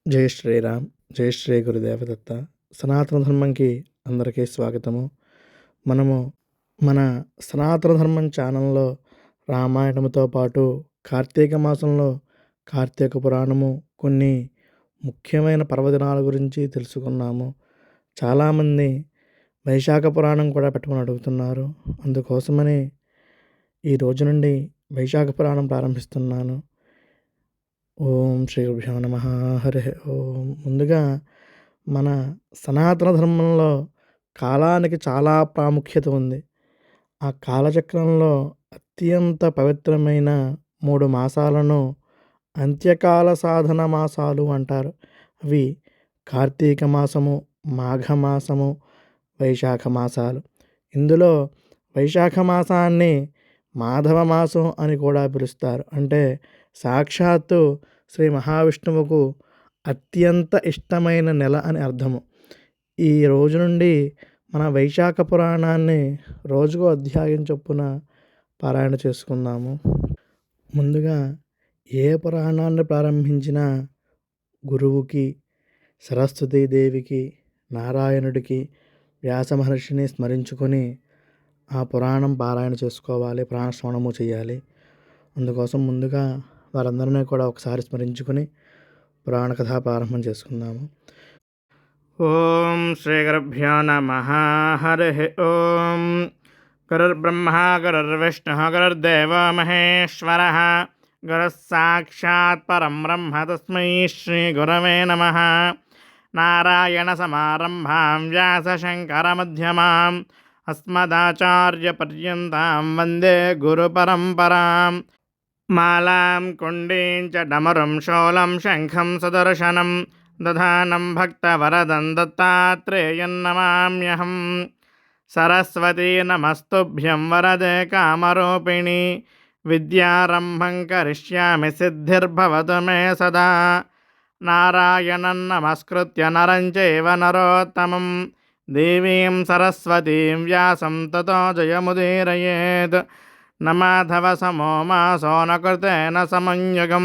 జై శ్రీరామ్, జై శ్రీ గురుదేవదత్త. సనాతన ధర్మంకి అందరికీ స్వాగతము. మనము మన సనాతన ధర్మం ఛానల్లో రామాయణంతో పాటు కార్తీక మాసంలో కార్తీక పురాణము, కొన్ని ముఖ్యమైన పర్వదినాల గురించి తెలుసుకున్నాము. చాలామంది వైశాఖ పురాణం కూడా పెట్టమని అడుగుతున్నారు. అందుకోసమని ఈ రోజు నుండి వైశాఖ పురాణం ప్రారంభిస్తున్నాను. ఓం శ్రీ గురుభ్యో నమః. హరి ఓం. ముందుగా మన సనాతన ధర్మంలో కాలానికి చాలా ప్రాముఖ్యత ఉంది. ఆ కాలచక్రంలో అత్యంత పవిత్రమైన 3 మాసాలను అంత్యకాల సాధన మాసాలు అంటారు. అవి కార్తీక మాసము, మాఘమాసము, వైశాఖ మాసాలు. ఇందులో వైశాఖ మాసాన్ని మాధవ మాసం అని కూడా పిలుస్తారు. అంటే సాక్షాత్తు శ్రీ మహావిష్ణువుకు అత్యంత ఇష్టమైన నెల అని అర్థము. ఈ రోజు నుండి మన వైశాఖ పురాణాన్ని రోజుకో అధ్యాయం చొప్పున పారాయణ చేసుకుందాము. ముందుగా ఏ పురాణాన్ని ప్రారంభించినా గురువుకి, సరస్వతీదేవికి, నారాయణుడికి, వ్యాస మహర్షిని స్మరించుకొని ఆ పురాణం పారాయణ చేసుకోవాలి, పురాణ శ్రవణము చేయాలి. అందుకోసం ముందుగా వారందరినీ కూడా ఒకసారి స్మరించుకొని పురాణ కథా ప్రారంభం చేసుకుందాము. ఓం శ్రీ గురుభ్యో నమః. హరి ఓం. గురుర్బ్రహ్మ గురుర్విష్ణుః గురుర్దేవో మహేశ్వరః. గురుః సాక్షాత్ పరం బ్రహ్మ తస్మై శ్రీ గురవే నమః. నారాయణ సమారంభాం వ్యాసశంకర మధ్యమాం అస్మదాచార్య పర్యంతం వందే గురు పరంపరాం. మాలాం కుండీం చ డమరుం శూలం శంఖం సుదర్శనం దధానం భక్తవరదం దత్తాత్రేయం నమామ్యహం. సరస్వతీ నమస్తుభ్యం వరదే కామరూపిణి. విద్యారంభం కరిష్యామి సిద్ధిర్భవతు మే సదా. నారాయణం నమస్కృత్య నరం చైవ నరోత్తమం దేవీం సరస్వతీం వ్యాసం తతో జయముదీరయేత్. నమాధవ సమో మాసో న కృతేన సమన్యుగం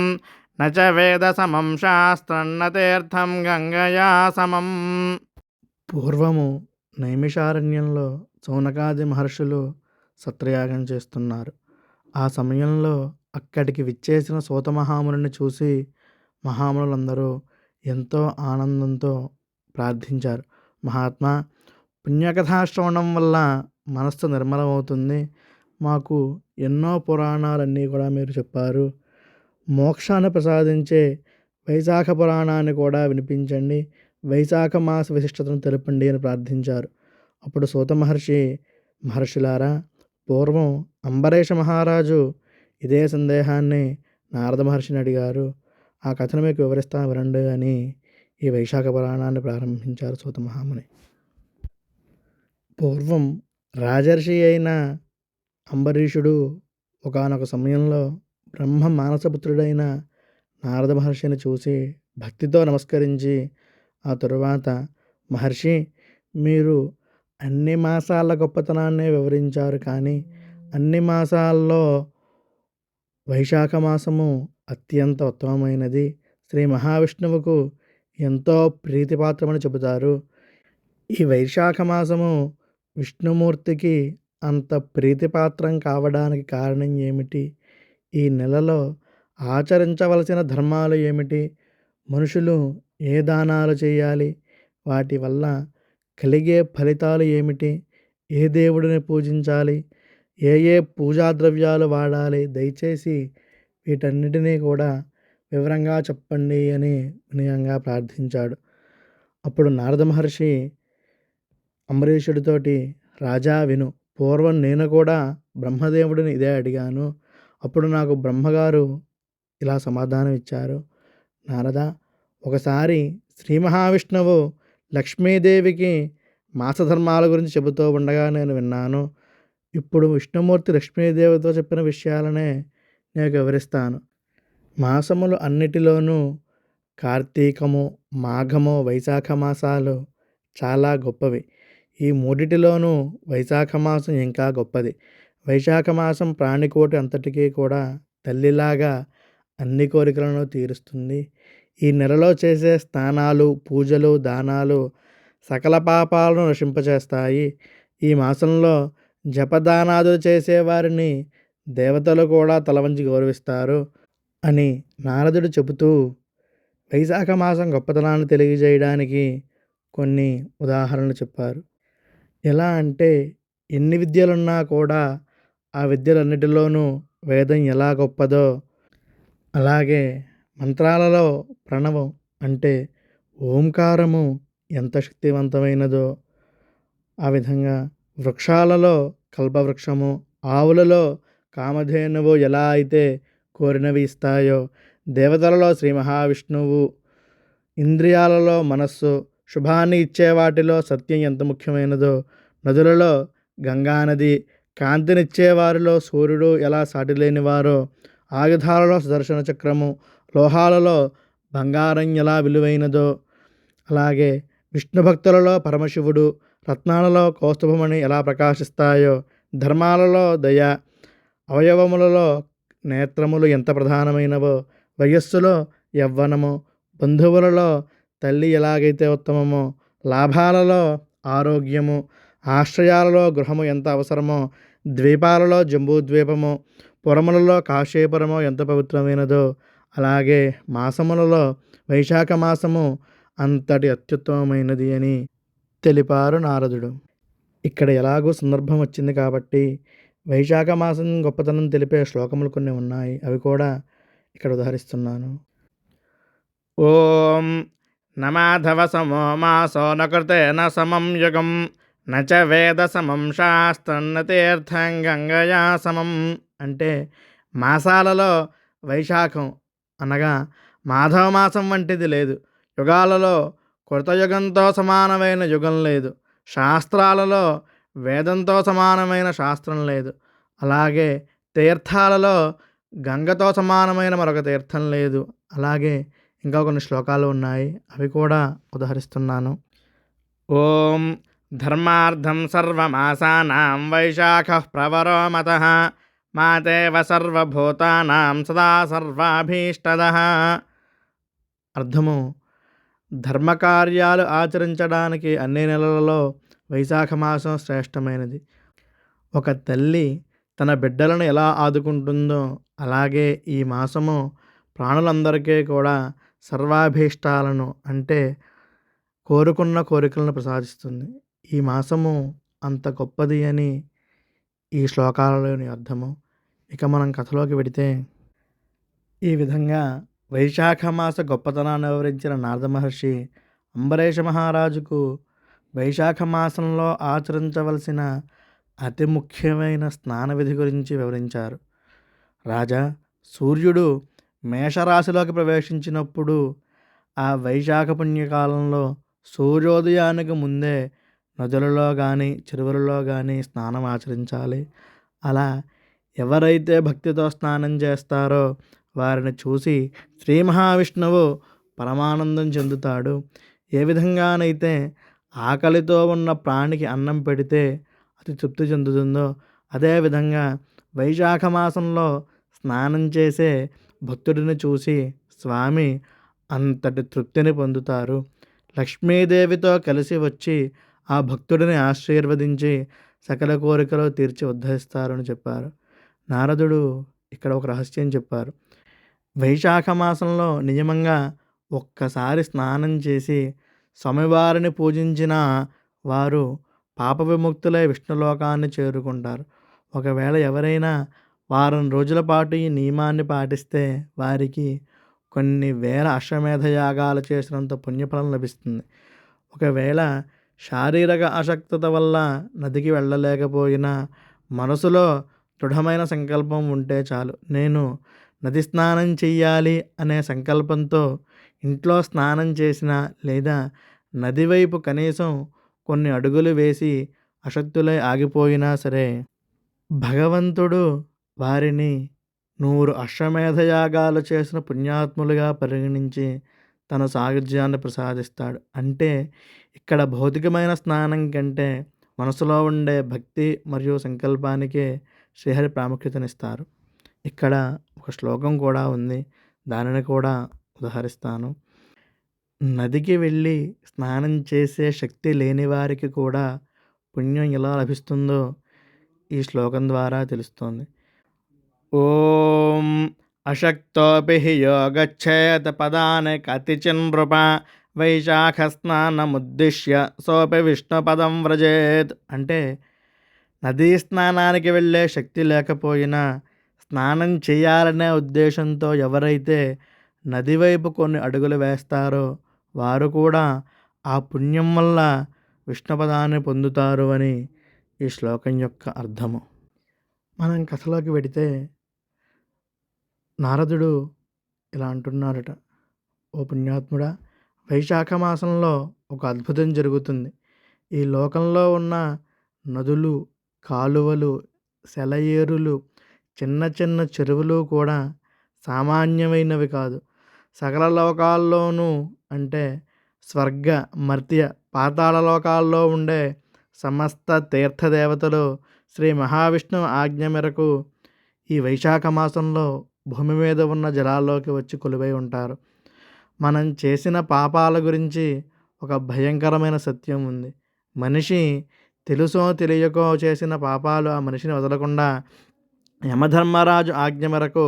న చ వేద సమం శాస్త్రం న తీర్థం గంగయా సమం. పూర్వము నైమిషారణ్యంలో సౌనకాది మహర్షులు సత్రయాగం చేస్తున్నారు. ఆ సమయంలో అక్కడికి విచ్చేసిన సూత మహామునిని చూసి మహామునులందరూ ఎంతో ఆనందంతో ప్రార్థించారు. మహాత్మా, పుణ్యకథాశ్రవణం వల్ల మనస్సు నిర్మలమవుతుంది. మాకు ఎన్నో పురాణాలన్నీ కూడా మీరు చెప్పారు. మోక్షాన్ని ప్రసాదించే వైశాఖ పురాణాన్ని కూడా వినిపించండి. వైశాఖ మాస విశిష్టతను తెలుపండి అని ప్రార్థించారు. అప్పుడు సూత మహర్షులారా, పూర్వం అంబరీష మహారాజు ఇదే సందేహాన్ని నారద మహర్షిని అడిగారు. ఆ కథను మీకు వివరిస్తాను వినండి అని ఈ వైశాఖ పురాణాన్ని ప్రారంభించారు సూత మహాముని. పూర్వం రాజర్షి అయిన అంబరీషుడు ఒకానొక సమయంలో బ్రహ్మ మానసపుత్రుడైన నారద మహర్షిని చూసి భక్తితో నమస్కరించి ఆ తరువాత, మహర్షి, మీరు అన్ని మాసాల గొప్పతనాన్నే వివరించారు, కానీ అన్ని మాసాల్లో వైశాఖ మాసము అత్యంత ఉత్తమమైనది, శ్రీ మహావిష్ణువుకు ఎంతో ప్రీతిపాత్రమని చెబుతారు. ఈ వైశాఖ మాసము విష్ణుమూర్తికి అంత ప్రీతిపాత్రం కావడానికి కారణం ఏమిటి? ఈ నెలలో ఆచరించవలసిన ధర్మాలు ఏమిటి? మనుషులు ఏ దానాలు చేయాలి? వాటి వల్ల కలిగే ఫలితాలు ఏమిటి? ఏ దేవుడిని పూజించాలి? ఏ ఏ పూజా ద్రవ్యాలు వాడాలి? దయచేసి వీటన్నిటినీ కూడా వివరంగా చెప్పండి అని వినయంగా ప్రార్థించాడు. అప్పుడు నారద మహర్షి అంబరీషుడితోటి, రాజా విను, పూర్వం నేను కూడా బ్రహ్మదేవుడిని ఇదే అడిగాను. అప్పుడు నాకు బ్రహ్మగారు ఇలా సమాధానం ఇచ్చారు. నారద, ఒకసారి శ్రీ మహావిష్ణువు లక్ష్మీదేవికి మాసధర్మాల గురించి చెబుతూ ఉండగా నేను విన్నాను. ఇప్పుడు విష్ణుమూర్తి లక్ష్మీదేవితో చెప్పిన విషయాలనే నేను వివరిస్తాను. మాసములు అన్నిటిలోనూ కార్తీకము, మాఘము, వైశాఖ మాసాలు చాలా గొప్పవి. ఈ మూడిటిలోనూ వైశాఖ మాసం ఇంకా గొప్పది. వైశాఖ మాసం ప్రాణికోటి అంతటికీ కూడా తల్లిలాగా అన్ని కోరికలను తీరుస్తుంది. ఈ నెలలో చేసే స్నానాలు, పూజలు, దానాలు సకల పాపాలను నశింపచేస్తాయి. ఈ మాసంలో జపదానాదులు చేసేవారిని దేవతలు కూడా తలవంచి గౌరవిస్తారు అని నారదుడు చెబుతూ వైశాఖ మాసం గొప్పతనాన్ని తెలియజేయడానికి కొన్ని ఉదాహరణలు చెప్పారు. ఎలా అంటే ఎన్ని విద్యలున్నా కూడా ఆ విద్యలన్నిటిలోనూ వేదం ఎలా గొప్పదో, అలాగే మంత్రాలలో ప్రణవం అంటే ఓంకారము ఎంత శక్తివంతమైనదో, ఆ విధంగా వృక్షాలలో కల్పవృక్షము, ఆవులలో కామధేనువు ఎలా అయితే కోరినవి ఇస్తాయో, దేవతలలో శ్రీ మహావిష్ణువు, ఇంద్రియాలలో మనస్సు, శుభాన్ని ఇచ్చే వాటిలో సత్యం ఎంత ముఖ్యమైనదో, నదులలో గంగానది, కాంతినిచ్చే వారిలో సూర్యుడు ఎలా సాటిలేనివారో, ఆయుధాలలో సుదర్శన చక్రము, లోహాలలో బంగారం ఎలా విలువైనదో, అలాగే విష్ణు భక్తులలో పరమశివుడు, రత్నాలలో కౌస్తుభమణి ఎలా ప్రకాశిస్తాయో, ధర్మాలలో దయ, అవయవములలో నేత్రములు ఎంత ప్రధానమైనవో, వయస్సులో యవ్వనము, బంధువులలో తల్లి ఎలాగైతే ఉత్తమమో, లాభాలలో ఆరోగ్యము, ఆశ్రయాలలో గృహము ఎంత అవసరమో, ద్వీపాలలో జంబూద్వీపము, పురములలో కాశీపురము ఎంత పవిత్రమైనదో, అలాగే మాసములలో వైశాఖ మాసము అంతటి అత్యుత్తమమైనది అని తెలిపారు నారదుడు. ఇక్కడ ఎలాగో సందర్భం వచ్చింది కాబట్టి వైశాఖ మాసం గొప్పతనం తెలిపే శ్లోకములు కొన్ని ఉన్నాయి. అవి కూడా ఇక్కడ ఉదహరిస్తున్నాను. ఓం నమాధవ సమో మాసో నకృతేన సమం యుగం నచ వేద సమం శాస్త్రం న తీర్థం గంగయా సమం. అంటే మాసాలలో వైశాఖం అనగా మాధవ మాసం వంటిది లేదు. యుగాలలో కృతయుగంతో సమానమైన యుగం లేదు. శాస్త్రాలలో వేదంతో సమానమైన శాస్త్రం లేదు. అలాగే తీర్థాలలో గంగతో సమానమైన మరొక తీర్థం లేదు. అలాగే ఇంకా కొన్ని శ్లోకాలు ఉన్నాయి. అవి కూడా ఉదహరిస్తున్నాను. ఓం ధర్మార్థం సర్వమాసానాం వైశాఖః ప్రవరో మతః మాతేవ సర్వభూతానాం సదా సర్వాభీష్టదః. అర్థము: ధర్మకార్యాలు ఆచరించడానికి అన్ని నెలలలో వైశాఖ మాసం శ్రేష్టమైనది. ఒక తల్లి తన బిడ్డలను ఎలా ఆదుకుంటుందో అలాగే ఈ మాసము ప్రాణులందరికీ కూడా సర్వాభీష్టాలను అంటే కోరుకున్న కోరికలను ప్రసాదిస్తుంది. ఈ మాసము అంత గొప్పది అని ఈ శ్లోకాలలోని అర్థము. ఇక మనం కథలోకి వెడితే, ఈ విధంగా వైశాఖ మాస గొప్పతనాన్ని వివరించిన నారద మహర్షి అంబరీష మహారాజుకు వైశాఖ మాసంలో ఆచరించవలసిన అతి ముఖ్యమైన స్నాన విధి గురించి వివరించారు. రాజా, సూర్యుడు మేషరాశిలోకి ప్రవేశించినప్పుడు ఆ వైశాఖ పుణ్యకాలంలో సూర్యోదయానికి ముందే నదులలో కానీ చెరువులలో కానీ స్నానం ఆచరించాలి. అలా ఎవరైతే భక్తితో స్నానం చేస్తారో వారిని చూసి శ్రీ మహావిష్ణువు పరమానందం చెందుతాడు. ఏ విధంగానైతే ఆకలితో ఉన్న ప్రాణికి అన్నం పెడితే అతి తృప్తి చెందుతుందో, అదేవిధంగా వైశాఖ మాసంలో స్నానం చేసే భక్తుడిని చూసి స్వామి అంతటి తృప్తిని పొందుతారు. లక్ష్మీదేవితో కలిసి వచ్చి ఆ భక్తుడిని ఆశీర్వదించి సకల కోరికలు తీర్చి ఉద్ధరిస్తారని చెప్పారు. నారదుడు ఇక్కడ ఒక రహస్యం చెప్పారు. వైశాఖ మాసంలో నియమంగా ఒక్కసారి స్నానం చేసి స్వామివారిని పూజించిన వారు పాప విముక్తులై విష్ణులోకాన్ని చేరుకుంటారు. ఒకవేళ ఎవరైనా వారం రోజుల పాటు ఈ నియమాన్ని పాటిస్తే వారికి కొన్ని వేల అశ్వమేధ యాగాలు చేసినంత పుణ్యఫలం లభిస్తుంది. ఒకవేళ శారీరక అశక్తత వల్ల నదికి వెళ్ళలేకపోయినా మనసులో దృఢమైన సంకల్పం ఉంటే చాలు. నేను నది స్నానం చెయ్యాలి అనే సంకల్పంతో ఇంట్లో స్నానం చేసినా లేదా నది వైపు కనీసం కొన్ని అడుగులు వేసి అశక్తులై ఆగిపోయినా సరే భగవంతుడు వారిని 100 అశ్వమేధ యాగాలు చేసిన పుణ్యాత్ములుగా పరిగణించి తన సాయుధ్యాన్ని ప్రసాదిస్తాడు. అంటే ఇక్కడ భౌతికమైన స్నానం కంటే మనసులో ఉండే భక్తి మరియు సంకల్పానికే శ్రీహరి ప్రాముఖ్యతనిస్తారు. ఇక్కడ ఒక శ్లోకం కూడా ఉంది, దానిని కూడా ఉదహరిస్తాను. నదికి వెళ్ళి స్నానం చేసే శక్తి లేని వారికి కూడా పుణ్యం ఎలా లభిస్తుందో ఈ శ్లోకం ద్వారా తెలుస్తోంది. ఓం అశక్తోపి హి యోగచ్ఛేద పదాని కతిచిన్నృప వైశాఖస్నానముద్దిశ్య సోపి విష్ణుపదం వ్రజేత్. అంటే నదీ స్నానానికి వెళ్ళే శక్తి లేకపోయినా స్నానం చేయాలనే ఉద్దేశంతో ఎవరైతే నది వైపు కొన్ని అడుగులు వేస్తారో వారు కూడా ఆ పుణ్యం వల్ల విష్ణుపదాన్ని పొందుతారు అని ఈ శ్లోకం యొక్క అర్థము. మనం కథలోకి వెడితే నారదుడు ఇలా అంటున్నాడట, ఓ పుణ్యాత్ముడా, వైశాఖ మాసంలో ఒక అద్భుతం జరుగుతుంది. ఈ లోకంలో ఉన్న నదులు, కాలువలు, సెలయేరులు, చిన్న చిన్న చెరువులు కూడా సామాన్యమైనవి కాదు. సకల లోకాల్లోనూ అంటే స్వర్గ, మర్త్య, పాతాళ లోకాల్లో ఉండే సమస్త తీర్థదేవతలు శ్రీ మహావిష్ణువు ఆజ్ఞ మేరకు ఈ వైశాఖ మాసంలో భూమి మీద ఉన్న జలాల్లోకి వచ్చి కొలువై ఉంటారు. మనం చేసిన పాపాల గురించి ఒక భయంకరమైన సత్యం ఉంది. మనిషి తెలుసో తెలియకో చేసిన పాపాలు ఆ మనిషిని వదలకుండా యమధర్మరాజు ఆజ్ఞ మేరకు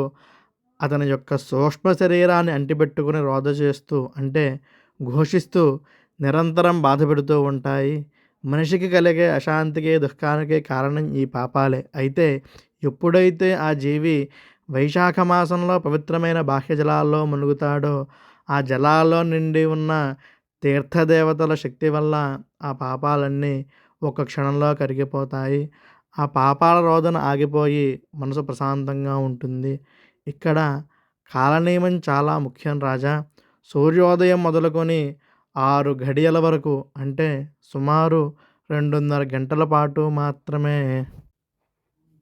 అతని యొక్క సూక్ష్మ శరీరాన్ని అంటిపెట్టుకుని రోధ చేస్తూ అంటే ఘోషిస్తూ నిరంతరం బాధపెడుతూ ఉంటాయి. మనిషికి కలిగే అశాంతికి, దుఃఖానికి కారణం ఈ పాపాలే. అయితే ఎప్పుడైతే ఆ జీవి వైశాఖ మాసంలో పవిత్రమైన బాహ్య జలాల్లో మునుగుతాడో ఆ జలాల్లో నిండి ఉన్న తీర్థదేవతల శక్తి వల్ల ఆ పాపాలన్నీ ఒక క్షణంలో కరిగిపోతాయి. ఆ పాపాల రోదన ఆగిపోయి మనసు ప్రశాంతంగా ఉంటుంది. ఇక్కడ కాలనియమం చాలా ముఖ్యం రాజా. సూర్యోదయం మొదలుకొని 6 గడియల వరకు అంటే సుమారు 2.5 గంటల పాటు మాత్రమే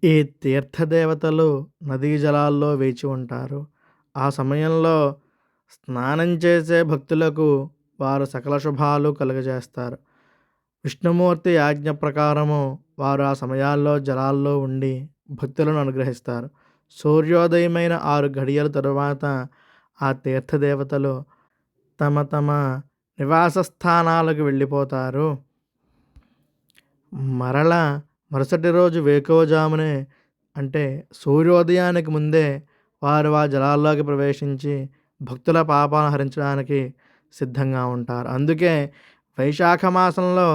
ఈ తీర్థదేవతలు నదీ జలాల్లో వేచి ఉంటారు. ఆ సమయంలో స్నానం చేసే భక్తులకు వారు సకల శుభాలు కలుగజేస్తారు. విష్ణుమూర్తి ఆజ్ఞ ప్రకారము వారు ఆ సమయాల్లో జలాల్లో ఉండి భక్తులను అనుగ్రహిస్తారు. సూర్యోదయమైన 6 గడియల తరువాత ఆ తీర్థదేవతలు తమ తమ నివాస స్థానాలకు వెళ్ళిపోతారు. మరలా మరుసటి రోజు వేకువజామునే అంటే సూర్యోదయానికి ముందే వారు ఆ జలాల్లోకి ప్రవేశించి భక్తుల పాపాలను హరించడానికి సిద్ధంగా ఉంటారు. అందుకే వైశాఖ మాసంలో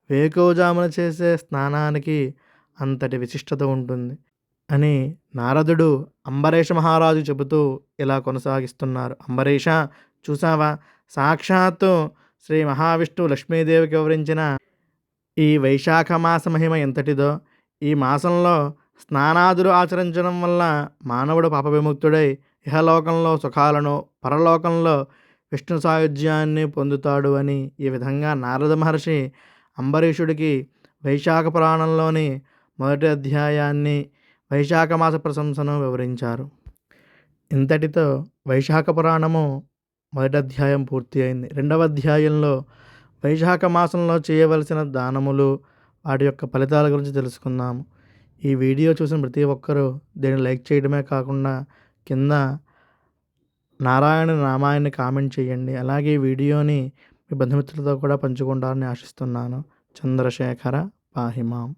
వేకువజామున చేసే స్నానానికి అంతటి విశిష్టత ఉంటుంది అని నారదుడు అంబరీష మహారాజు చెబుతూ ఇలా కొనసాగిస్తున్నారు. అంబరీష, చూసావా, సాక్షాత్తు శ్రీ మహావిష్ణువు లక్ష్మీదేవికి వివరించిన ఈ వైశాఖ మాస మహిమ ఎంతటిదో. ఈ మాసంలో స్నానాదులు ఆచరించడం వల్ల మానవుడు పాప విముక్తుడై ఇహలోకంలో సుఖాలను, పరలోకంలో విష్ణు సాయుధ్యాన్ని పొందుతాడు అని ఈ విధంగా నారద మహర్షి అంబరీషుడికి వైశాఖ పురాణంలోని మొదటి అధ్యాయాన్ని, వైశాఖ మాస ప్రశంసను వివరించారు. ఇంతటితో వైశాఖ పురాణము మొదటి అధ్యాయం పూర్తి అయింది. రెండవ అధ్యాయంలో వైశాఖ మాసంలో చేయవలసిన దానములు, వాటి యొక్క ఫలితాల గురించి తెలుసుకుందాము. ఈ వీడియో చూసిన ప్రతి ఒక్కరూ దీన్ని లైక్ చేయడమే కాకుండా కింద నారాయణ నామాయణని కామెంట్ చేయండి. అలాగే ఈ వీడియోని మీ బంధుమిత్రులతో కూడా పంచుకుంటారని ఆశిస్తున్నాను. చంద్రశేఖర పాహిమాం.